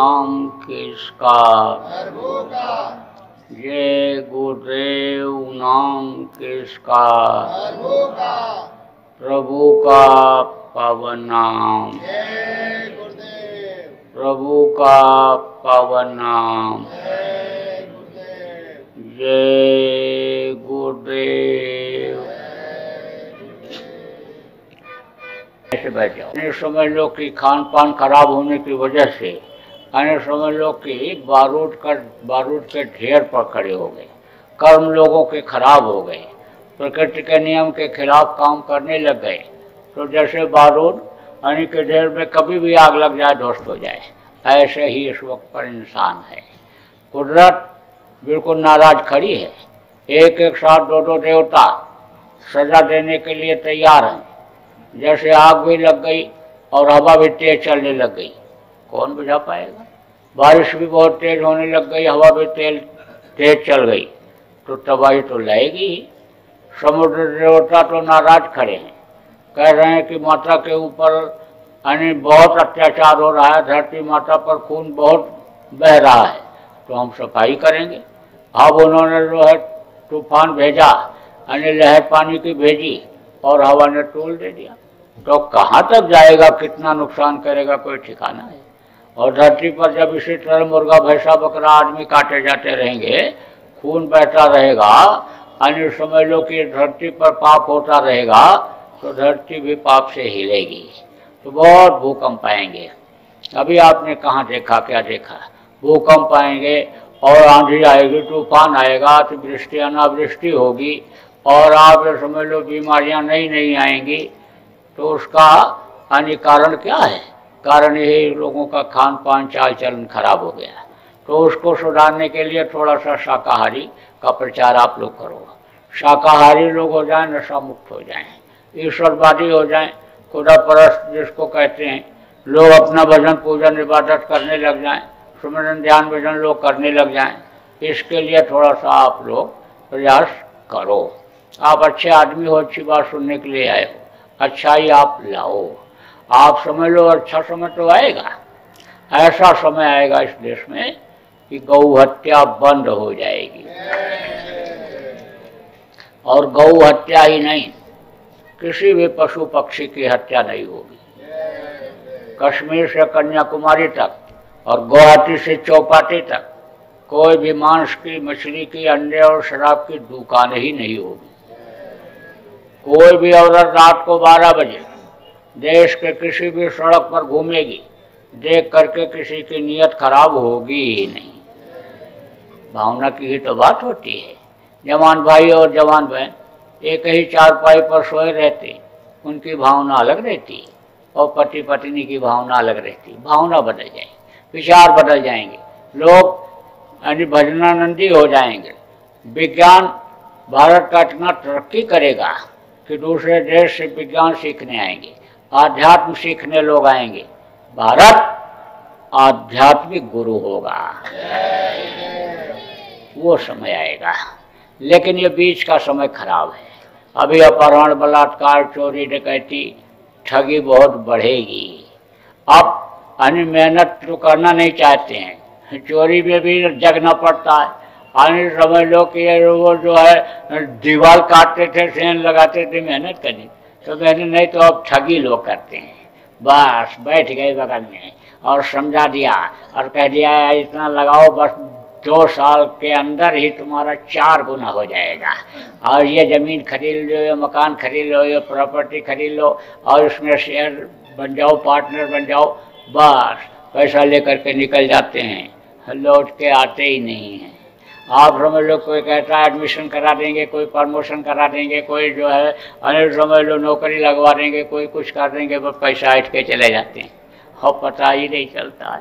नाम किसका, जय गुरुदेव नाम किसका, प्रभु का पावन नाम, प्रभु का पावन नाम, जय गुरुदेव। ऐसे बैठ जाओ। समझ लो कि खान पान खराब होने की वजह से समझ लो कि बारूद के ढेर पर खड़े हो गए, कर्म लोगों के खराब हो गए, प्रकृति के नियम के खिलाफ काम करने लग गए। तो जैसे बारूद के ढेर में कभी भी आग लग जाए ध्वस्त हो जाए, ऐसे ही इस वक्त पर इंसान है। कुदरत बिल्कुल नाराज खड़ी है। एक एक साथ दो देवता सजा देने के लिए तैयार हैं। जैसे आग भी लग गई और हवा भी तेज चलने लग गई, कौन बुझा पाएगा। बारिश भी बहुत तेज होने लग गई, हवा भी तेज चल गई, तो तबाही तो लाएगी ही। समुद्र देवता तो नाराज खड़े हैं, कह रहे हैं कि माता के ऊपर बहुत अत्याचार हो रहा है, धरती माता पर खून बहुत बह रहा है, तो हम सफाई करेंगे। अब उन्होंने जो है तूफान भेजा, लहर पानी की भेजी और हवा ने तोल दे दिया। तो कहाँ तक जाएगा, कितना नुकसान करेगा, कोई ठिकाना है। और धरती पर जब इसी तरह मुर्गा भैंसा बकरा आदमी काटे जाते रहेंगे, खून बहता रहेगा, समझ लो कि धरती पर पाप होता रहेगा, तो धरती भी पाप से हिलेगी, तो बहुत भूकंप आएंगे। अभी आपने कहाँ देखा, क्या देखा, भूकंप आएंगे और आंधी आएगी, तूफान आएगा, अतिवृष्टि अनावृष्टि होगी और आप समझ लो बीमारियां नई आएंगी। तो उसका कारण क्या है? कारण यही लोगों का खान पान चाल चलन खराब हो गया। तो उसको सुधारने के लिए थोड़ा सा शाकाहारी का प्रचार आप लोग करो। शाकाहारी लोग हो जाएं, नशा मुक्त हो जाएं, ईश्वरवादी हो जाएं, खुदा परस्त जिसको कहते हैं, लोग अपना भजन पूजन इबादत करने लग जाएं, सुमिरन ध्यान भजन लोग करने लग जाएं। इसके लिए थोड़ा सा आप लोग प्रयास करो। आप अच्छे आदमी हो, अच्छी बात सुनने के लिए आए हो, अच्छाई आप लाओ। आप समझ लो अच्छा समय तो आएगा, ऐसा समय आएगा इस देश में कि गौ हत्या बंद हो जाएगी। और गौ हत्या ही नहीं, किसी भी पशु पक्षी की हत्या नहीं होगी। कश्मीर से कन्याकुमारी तक और गुवाहाटी से चौपाटी तक कोई भी मांस की, मछली की, अंडे और शराब की दुकान ही नहीं होगी। कोई भी औरत रात को 12 बजे देश के किसी भी सड़क पर घूमेगी, देख करके किसी की नीयत खराब होगी ही नहीं। भावना की ही तो बात होती है। जवान भाई और जवान बहन एक ही चारपाई पर सोए रहते, उनकी भावना अलग रहती और पति पत्नी की भावना अलग रहती। भावना बदल जाएगी, विचार बदल जाएंगे, लोग भजनानंदी हो जाएंगे। विज्ञान भारत का इतना तरक्की करेगा कि दूसरे देश से विज्ञान सीखने आएंगे, आध्यात्म सीखने लोग आएंगे। भारत आध्यात्मिक गुरु होगा, वो समय आएगा। लेकिन ये बीच का समय खराब है। अभी अपहरण, बलात्कार, चोरी, डकैती, ठगी बहुत बढ़ेगी। अब मेहनत तो करना नहीं चाहते हैं, चोरी में भी जगना पड़ता है। समझ लो कि वो जो है दीवार काटते थे, सेन लगाते थे, मेहनत करनी तो मेहनत नहीं, तो अब ठगी लोग करते हैं। बस बैठ गए बगल में और समझा दिया और कह दिया इतना लगाओ, बस 2 साल के अंदर ही तुम्हारा 4 गुना हो जाएगा। और ये ज़मीन खरीद लो, ये मकान खरीद लो, ये प्रॉपर्टी खरीद लो और इसमें शेयर बन जाओ, पार्टनर बन जाओ। बस पैसा लेकर के निकल जाते हैं, लौट के आते ही नहीं हैं। आप समझ लो कोई कहता है एडमिशन करा देंगे, कोई प्रमोशन करा देंगे, कोई जो है समझ लो नौकरी लगवा देंगे, कोई कुछ कर देंगे, बस पैसा ऐंठ के चले जाते हैं और पता ही नहीं चलता है।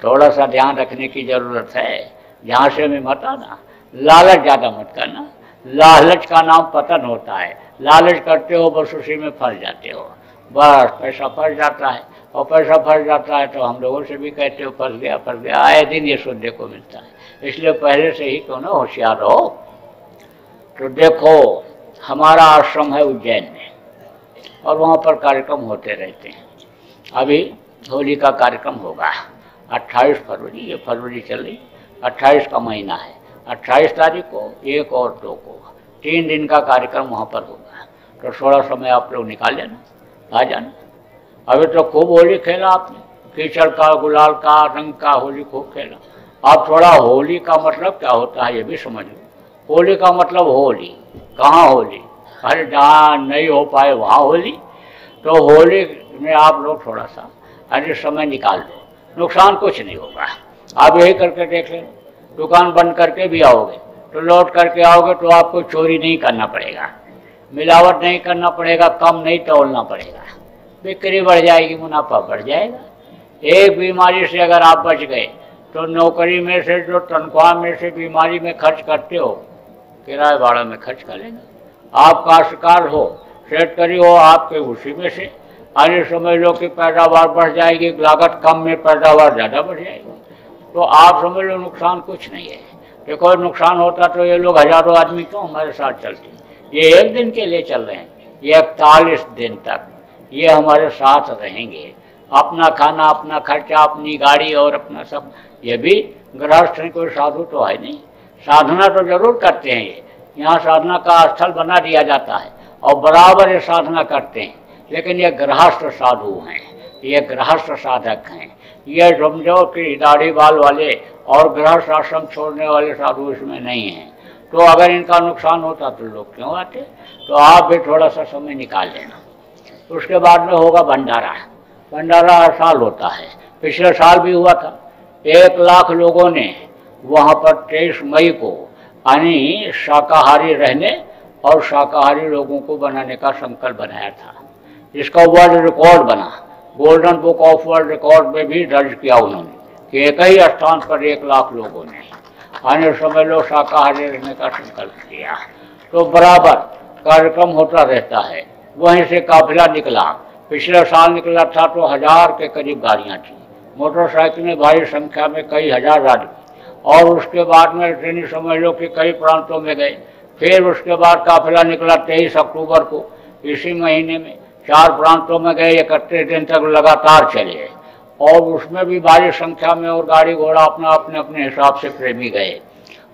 थोड़ा सा ध्यान रखने की ज़रूरत है। जहाँ से भी मत आना, लालच ज़्यादा मत करना। लालच का नाम पतन होता है। लालच करते हो बस उसी में फंस जाते हो, बस पैसा फंस जाता है। और पैसा फंस जाता है तो हम लोगों से भी कहते हो फंस गया। आए दिन ये सुनने को मिलता है। इसलिए पहले से ही क्यों ना होशियार रहो। तो देखो हमारा आश्रम है उज्जैन में और वहाँ पर कार्यक्रम होते रहते हैं। अभी होली का कार्यक्रम होगा 28 फरवरी, ये फरवरी चल रही, 28 का महीना है। 28 तारीख को, 1 और 2 को 3 दिन का कार्यक्रम वहाँ पर होगा। तो थोड़ा समय आप लोग निकाल लेना, आ जाना। अभी तो खूब होली खेला आपने, कीचड़ का, गुलाल का, रंग का होली खूब खेला। आप थोड़ा होली का मतलब क्या होता है ये भी समझ लो। होली का मतलब होली, कहाँ होली? अरे जहाँ नहीं हो पाए वहाँ होली। तो होली में आप लोग थोड़ा सा अरे समय निकाल दो, नुकसान कुछ नहीं होगा। आप यही करके देख लें, दुकान बंद करके भी आओगे तो लौट करके आओगे तो आपको चोरी नहीं करना पड़ेगा, मिलावट नहीं करना पड़ेगा, कम नहीं तोलना पड़ेगा, बिक्री बढ़ जाएगी, मुनाफा बढ़ जाएगा। एक बीमारी से अगर आप बच गए तो नौकरी में से, जो तनख्वाह में से बीमारी में खर्च करते हो, किराए भाड़ा में खर्च कर लेना। आप काश्तकार हो, शेतकारी हो, आपके उसी में से आने समझ लो कि पैदावार बढ़ जाएगी, लागत कम में पैदावार ज़्यादा बढ़ जाएगी। तो आप समझ लो नुकसान कुछ नहीं है। देखो नुकसान होता तो ये लोग हजारों आदमी क्यों हमारे साथ चलते? ये एक दिन के लिए चल रहे हैं, ये 41 दिन तक ये हमारे साथ रहेंगे। अपना खाना, अपना खर्चा, अपनी गाड़ी और अपना सब। ये भी गृहस्थ हैं, कोई साधु तो है नहीं। साधना तो जरूर करते हैं, ये यहाँ साधना का स्थल बना दिया जाता है और बराबर ये साधना करते हैं। लेकिन ये गृहस्थ साधु हैं, ये गृहस्थ साधक हैं। ये समझो कि दाढ़ी बाल वाले और गृहस्थ आश्रम छोड़ने वाले साधु इसमें नहीं हैं। तो अगर इनका नुकसान होता तो लोग क्यों आते? तो आप भी थोड़ा सा समय निकाल लेना। उसके बाद में होगा भंडारा। भंडारा हर साल होता है, पिछले साल भी हुआ था। 1 लाख लोगों ने वहाँ पर 23 मई को यानी शाकाहारी रहने और शाकाहारी लोगों को बनाने का संकल्प बनाया था। इसका वर्ल्ड रिकॉर्ड बना, golden book of world record में भी दर्ज किया उन्होंने कि एक ही स्थान पर 1 लाख लोगों ने आने समय लोग शाकाहारी रहने का संकल्प किया। तो बराबर कार्यक्रम होता रहता है। वहीं से काफिला निकला, पिछले साल निकला था तो 1000 के करीब गाड़ियाँ थी, मोटरसाइकिलें भारी संख्या में, कई हजार आदमी। और उसके बाद में ट्रेन समझ लो कि कई प्रांतों में गए। फिर उसके बाद काफिला निकला 23 अक्टूबर को, इसी महीने में 4 प्रांतों में गए, 31 दिन तक लगातार चले। और उसमें भी भारी संख्या में और गाड़ी घोड़ा अपना अपने अपने हिसाब से प्रेमी गए।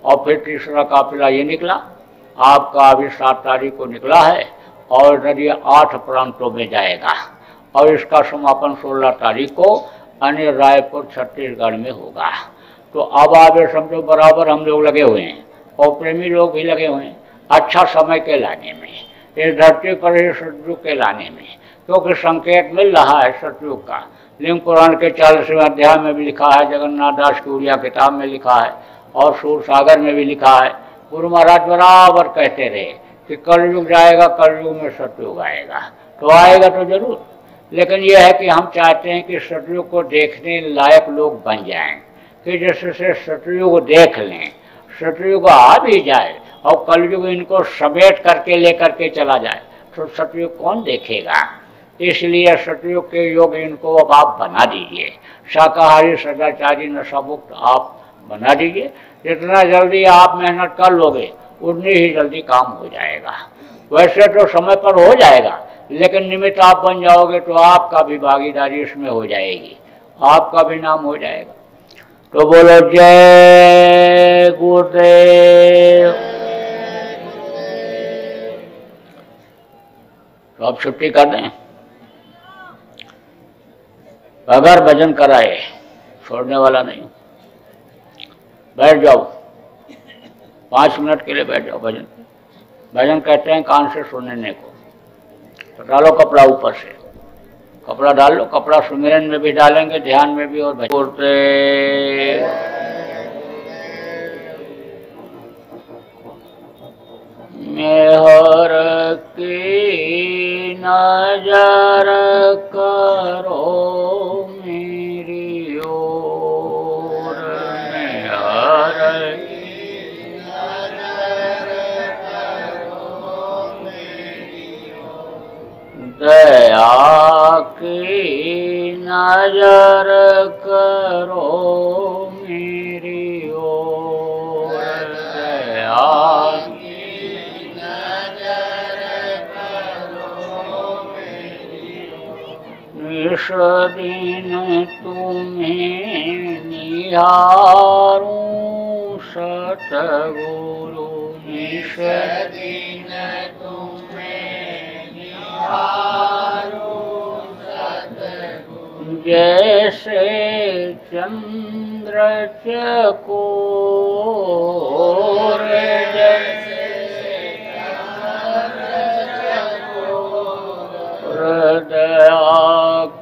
और फिर तीसरा काफिला ये निकला, आपका अभी 7 तारीख को निकला है और नदी 8 प्रांतों में जाएगा। और इसका समापन 16 तारीख को अन्य रायपुर छत्तीसगढ़ में होगा। तो अब आप ये समझो बराबर हम लोग लगे हुए हैं और प्रेमी लोग भी लगे हुए हैं अच्छा समय के लाने में, इस धरती पर ही सतयुग के लाने में। क्योंकि संकेत मिल रहा है सतयुग का। लिंग पुराण के 40वें अध्याय में भी लिखा है, जगन्नाथ दास की उड़िया किताब में लिखा है और सूर सागर में भी लिखा है। गुरु महाराज बराबर कहते रहे कि कलयुग जाएगा, कलयुग में सतयुग आएगा। तो आएगा तो जरूर, लेकिन यह है कि हम चाहते हैं कि सतयुग को देखने लायक लोग बन जाएं, कि जिससे सतयुग देख लें, सतयुग आ भी जाए और कलयुग इनको समेट करके लेकर के चला जाए तो सतयुग कौन देखेगा? इसलिए सतयुग के योग इनको अब आप बना दीजिए, शाकाहारी, सदाचारी, नशामुक्त आप बना दीजिए। जितना जल्दी आप मेहनत कर लोगे उतनी ही जल्दी काम हो जाएगा। वैसे तो समय पर हो जाएगा, लेकिन निमित्त आप बन जाओगे तो आपका भी भागीदारी इसमें हो जाएगी, आपका भी नाम हो जाएगा। तो बोलो जय गुरुदेव। तो आप छुट्टी कर दें, अगर भजन कराए छोड़ने वाला नहीं। बैठ जाओ, 5 मिनट के लिए बैठ जाओ। भजन भजन कहते हैं कान से सुनने को। तो डालो कपड़ा ऊपर से, कपड़ा डाल लो। कपड़ा सुमिरन में भी डालेंगे, ध्यान में भी। और बोलते मेहर की नजर करो मेरी ओर, मेहर की नजर करो मेरी ओर, दया की नजर करो मेरी ओर, दया इस दिन तुम्हें निहारूं सतगुरु निश दिन तुम्हें निहारूं सतगुरु जैसे चंद्र चकोर हृदय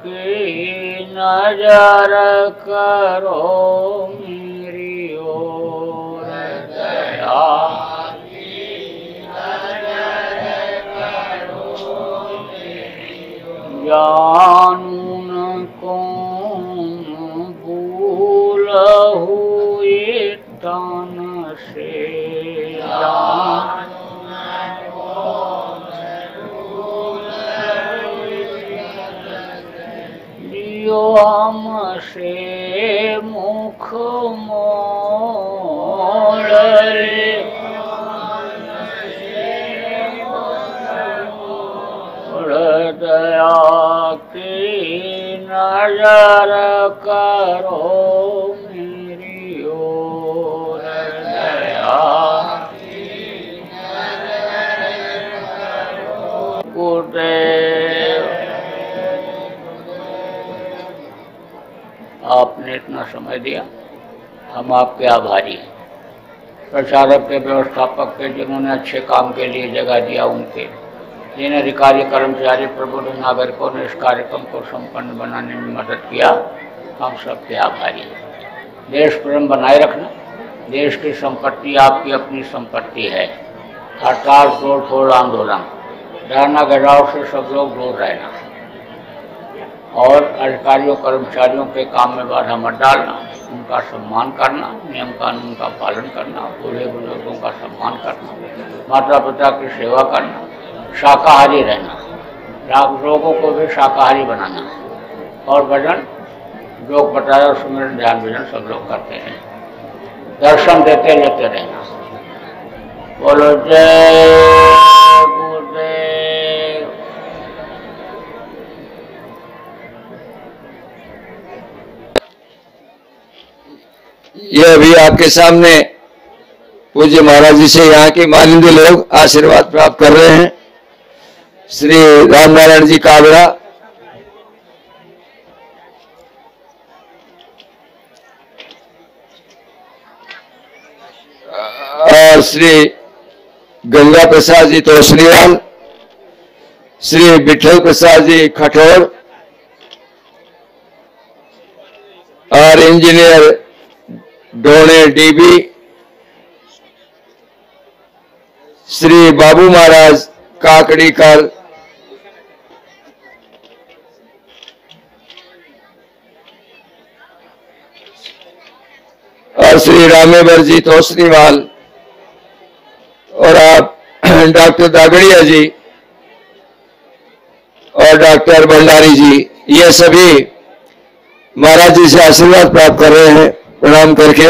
की नजर करो मेरी ओर दया की नजर करो मेरी ओर जानू न कौन भूल हुई तन से हमसे मुख मोड़ ले हृदय की नजर करो मेरी ओर दया गुरुदेव आपने इतना समय दिया, हम आपके आभारी हैं। प्रचारक के, व्यवस्थापक के, जिन्होंने अच्छे काम के लिए जगह दिया उनके, जिन अधिकारी कर्मचारी प्रबुद्ध नागरिकों ने इस कार्यक्रम को संपन्न बनाने में मदद किया, हम सबके आभारी हैं। देश प्रेम बनाए रखना, देश की संपत्ति आपकी अपनी संपत्ति है। हड़ताल, तोड़ फोड़, आंदोलन, डरना गिराव से सब लोग दूर रहना और अधिकारियों कर्मचारियों के काम में बाधा मत डालना, उनका सम्मान करना, नियम कानून का पालन करना, बूढ़े बुजुर्गों का सम्मान करना, माता पिता की सेवा करना, शाकाहारी रहना, लोगों को भी शाकाहारी बनाना और भजन जो बताया सुमिरन ध्यान भजन सब लोग करते हैं। दर्शन देते लेते रहना। बोलो जय गुरुदेव। ये अभी आपके सामने पूज्य महाराज जी से यहाँ के मानिंदे लोग आशीर्वाद प्राप्त कर रहे हैं। श्री रामनारायण जी काबरा, और श्री गंगा प्रसाद जी तोसरीवाल, श्री विठल प्रसाद जी खठौर और इंजीनियर डोणे डीबी, श्री बाबू महाराज काकड़ीकर, और श्री रामेवर जी तोसरीवाल और आप डॉक्टर दागड़िया जी और डॉक्टर भंडारी जी, ये सभी महाराज जी से आशीर्वाद प्राप्त कर रहे हैं। प्रणाम करके